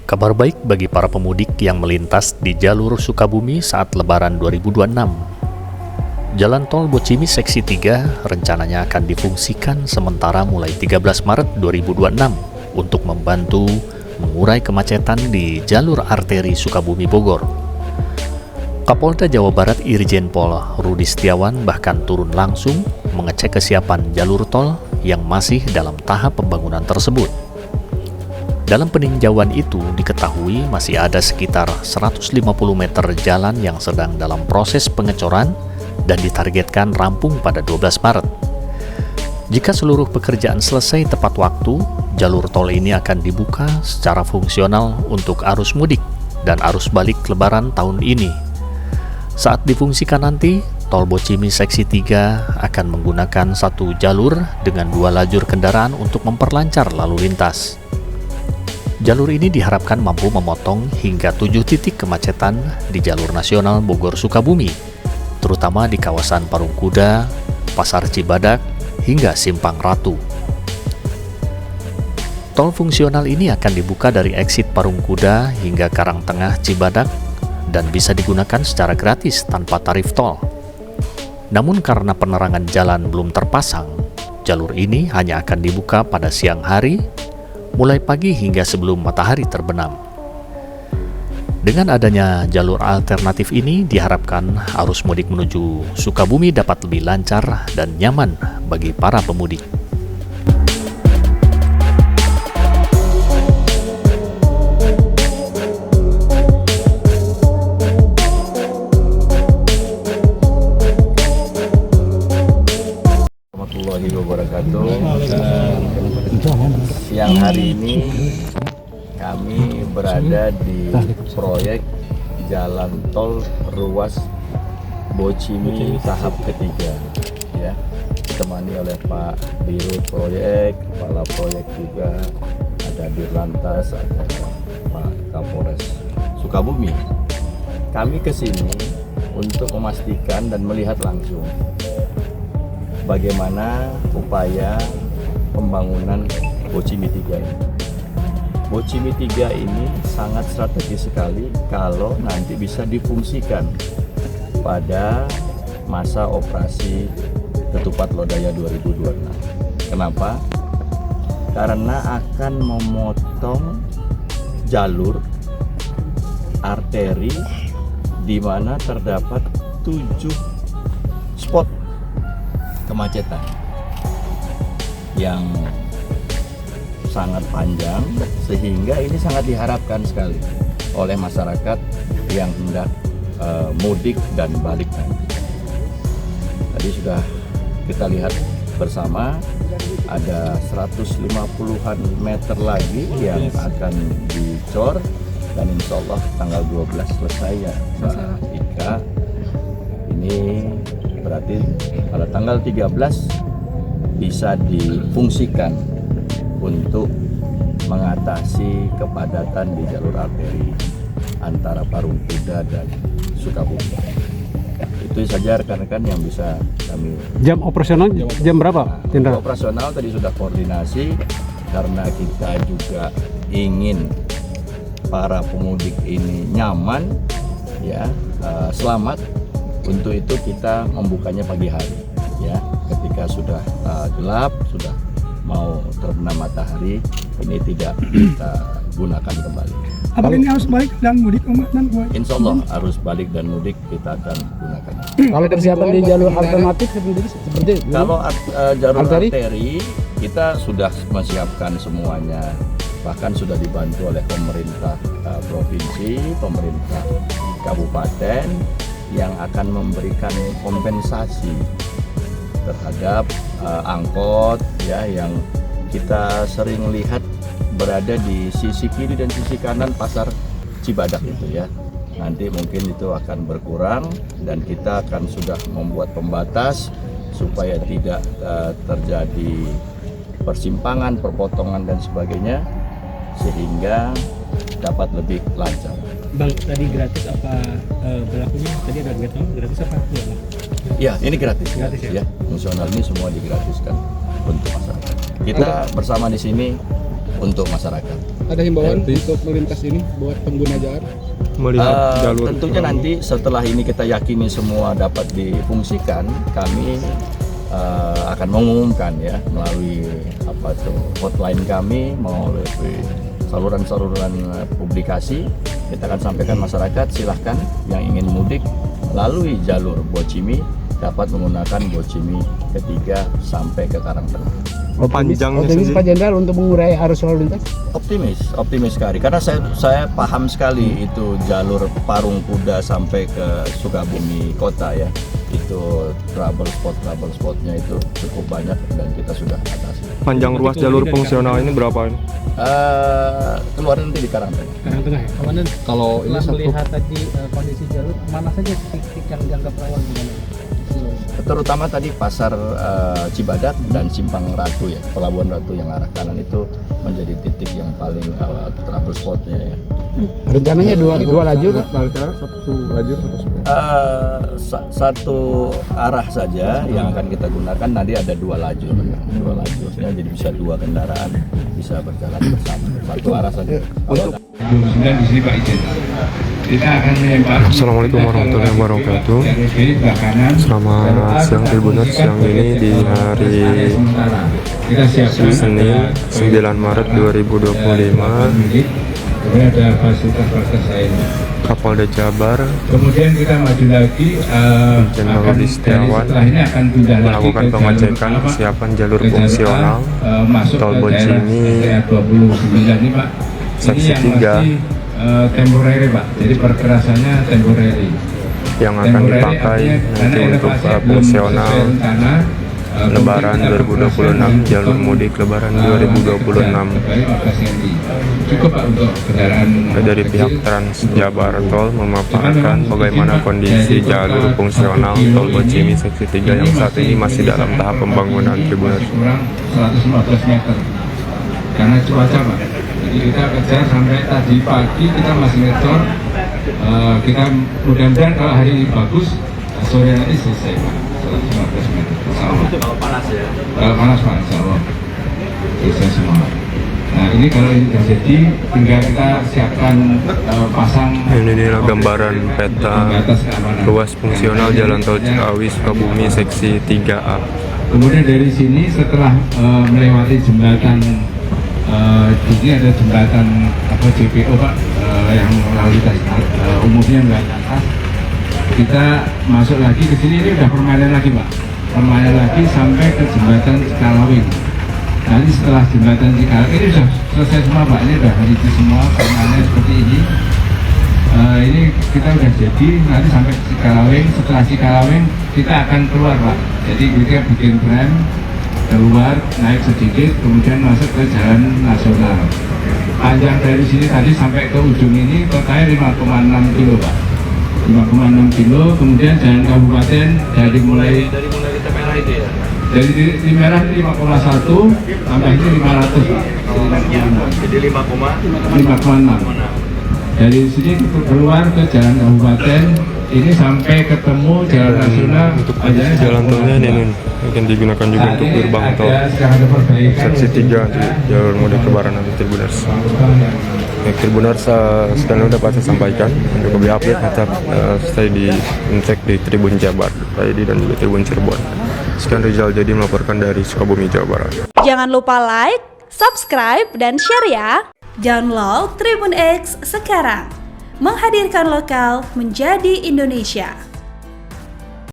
Kabar baik bagi para pemudik yang melintas di jalur Sukabumi saat Lebaran 2026. Jalan tol Bocimi Seksi 3 rencananya akan difungsikan sementara mulai 13 Maret 2026 untuk membantu mengurai kemacetan di jalur arteri Sukabumi Bogor. Kapolda Jawa Barat Irjen Pol Rudi Setiawan bahkan turun langsung mengecek kesiapan jalur tol yang masih dalam tahap pembangunan tersebut. Dalam peninjauan itu diketahui masih ada sekitar 150 meter jalan yang sedang dalam proses pengecoran dan ditargetkan rampung pada 12 Maret. Jika seluruh pekerjaan selesai tepat waktu, jalur tol ini akan dibuka secara fungsional untuk arus mudik dan arus balik Lebaran tahun ini. Saat difungsikan nanti, tol Bocimi Seksi 3 akan menggunakan satu jalur dengan 2 lajur kendaraan untuk memperlancar lalu lintas. Jalur ini diharapkan mampu memotong hingga 7 titik kemacetan di jalur nasional Bogor-Sukabumi, terutama di kawasan Parung Kuda, Pasar Cibadak, hingga Simpang Ratu. Tol fungsional ini akan dibuka dari exit Parung Kuda hingga Karangtengah Cibadak dan bisa digunakan secara gratis tanpa tarif tol. Namun karena penerangan jalan belum terpasang, jalur ini hanya akan dibuka pada siang hari, mulai pagi hingga sebelum matahari terbenam. Dengan adanya jalur alternatif ini, diharapkan arus mudik menuju Sukabumi dapat lebih lancar dan nyaman bagi para pemudik. Warahmatullahi wabarakatuh. Siang hari ini kami berada di proyek jalan tol ruas Bocimi tahap ketiga, ya, ditemani oleh Pak Dirut Proyek, Kepala Proyek juga, ada Dirlantas, ada Pak Kapolres Sukabumi. Kami kesini untuk memastikan dan melihat langsung bagaimana upaya pembangunan Bocimi 3 ini. Bocimi 3 ini sangat strategis sekali kalau nanti bisa difungsikan pada masa operasi Ketupat Lodaya 2026. Kenapa? Karena akan memotong jalur arteri di mana terdapat 7 spot kemacetan yang sangat panjang, sehingga ini sangat diharapkan sekali oleh masyarakat yang hendak mudik dan balik nanti. Tadi sudah kita lihat bersama ada 150-an meter lagi yang akan dicor dan insya Allah tanggal 12 selesai ya Mbak Ika. Ini berarti pada tanggal 13 bisa difungsikan untuk mengatasi kepadatan di jalur arteri antara Parung Kuda dan Sukabumi. Itu saja rekan-rekan yang bisa kami. Jam operasional jam berapa, Tindra? Operasional tadi sudah koordinasi karena kita juga ingin para pemudik ini nyaman, ya, selamat. Untuk itu kita membukanya pagi hari, ya, ketika sudah gelap, sudah mau terbenam matahari, ini tidak kita gunakan kembali. Apakah ini arus balik dan mudik, Insya Allah arus balik dan mudik kita akan gunakan. Kalau persiapan di jalur alternatif seperti kalau jalur arteri kita sudah menyiapkan semuanya, bahkan sudah dibantu oleh pemerintah provinsi, pemerintah kabupaten yang akan memberikan kompensasi terhadap angkot, ya, yang kita sering lihat berada di sisi kiri dan sisi kanan pasar Cibadak itu, ya. Nanti mungkin itu akan berkurang dan kita akan sudah membuat pembatas supaya tidak terjadi persimpangan, perpotongan dan sebagainya, sehingga dapat lebih lancar. Bang, tadi gratis apa berlakunya? Tadi ada gratis apa? Ya, ini gratis, Gratis, ya? ya. Fungsional ini semua digratiskan. untuk masyarakat. Kita bersama di sini untuk masyarakat. Ada himbauan untuk melintas ini buat pengguna jalan? Tentunya nanti setelah ini kita yakini semua dapat difungsikan, kami akan mengumumkan ya melalui hotline kami, melalui saluran-saluran publikasi. Kita akan sampaikan masyarakat, silahkan yang ingin mudik melalui jalur Bocimi dapat menggunakan Bocimi ketiga sampai ke Karangtengah. Optimis Pak Jenderal untuk mengurai arus lalu lintas? Optimis sekali karena saya paham sekali itu jalur Parung Kuda sampai ke Sukabumi kota ya, itu trouble spotnya itu cukup banyak dan kita sudah atasi. Panjang ruas jalur fungsional ini berapa ini? Keluar nanti di Karangtengah. Karangtengah ya? Komandan, kalau ini Melihat tadi kondisi jalur, mana saja titik yang dianggap rawan gimana? Terutama tadi pasar Cibadak dan Simpang Ratu ya, Pelabuhan Ratu yang arah kanan itu menjadi titik yang paling trouble spotnya ya. Rencananya dua lajur? satu lajur atau semua? Satu arah saja yang akan kita gunakan, nanti ada dua lajurnya, jadi bisa dua kendaraan bisa berjalan bersama, satu arah saja. Kemudian di sini Pak Ijen, kita akan melempar. Assalamualaikum warahmatullahi wabarakatuh. Selamat siang Tribuners, siang ini di hari Senin 9 Maret 2025. Kemudian ada fasilitas lain. Kapolda Jabar Kemudian kita maju lagi, Jenderal Rudi Setiawan melakukan pengecekan kesiapan jalur fungsional Tol Bocimi ini Pak. Seksi 3 temporary Pak, jadi perkerasannya temporary yang akan dipakai nanti untuk fungsional Lebaran 2026, jalur mudik Lebaran 2026. Cukup Pak untuk kendaraan. Dari pihak Trans Jabar Tol memaparkan bagaimana kondisi jalur fungsional Tol Bocimi Seksi 3 yang saat ini masih dalam tahap pembangunan Tribuners. Kurang 115 meter karena cuaca Pak. Jadi kita kejar sampai tadi pagi kita masih ngecor. Kita mudah-mudahan kalau hari ini bagus, sore nanti selesai Pak. 115 meter. Kalau panas ya? Kalau panas Pak, insya Allah selesai semua. Nah ini kalau ini terjadi, tinggal kita siapkan pasang. Ini adalah gambaran peta ruas fungsional Jalan Tol Ciawi Sukabumi Seksi 3A. Kemudian dari sini setelah melewati jembatan, di sini ada jembatan JPO Pak, yang lalu lintas umumnya nggak atas. Kita masuk lagi ke sini, ini udah permainan lagi Pak, permainan lagi sampai ke jembatan Cikalawing. Nanti setelah jembatan Cikalawing ini sudah selesai semua Pak, ini udah hijau semua, permainan seperti ini. Ini kita udah jadi, nanti sampai ke Cikalawing. Setelah Cikalawing kita akan keluar Pak, jadi kita bikin rem keluar, naik sedikit, kemudian masuk ke jalan nasional. Panjang dari sini tadi sampai ke ujung ini totalnya 5,6 kilo Pak, 5,6 kilo. Kemudian jalan kabupaten dari mulai kita merah itu ya, dari di merah 5,1 sampai ini 500 Pak, Jadi 5,6. Dari sini keluar ke jalan kabupaten ini sampai ketemu jalan nasional. Untuk kondisi jalan tolnya ini akan digunakan juga untuk gerbang tol Seksi 3 di jalur mudik Lebaran nanti Tribuners. Tribuners sekarang udah pasti sampaikan untuk lebih update tetap stay di cek di Tribun Jabar tadi dan juga Tribun Cirebon. Sekian Rizal Jadi melaporkan dari Sukabumi, Jawa Barat. Jangan lupa like, subscribe, dan share ya. Download Tribun X sekarang. Menghadirkan lokal menjadi Indonesia.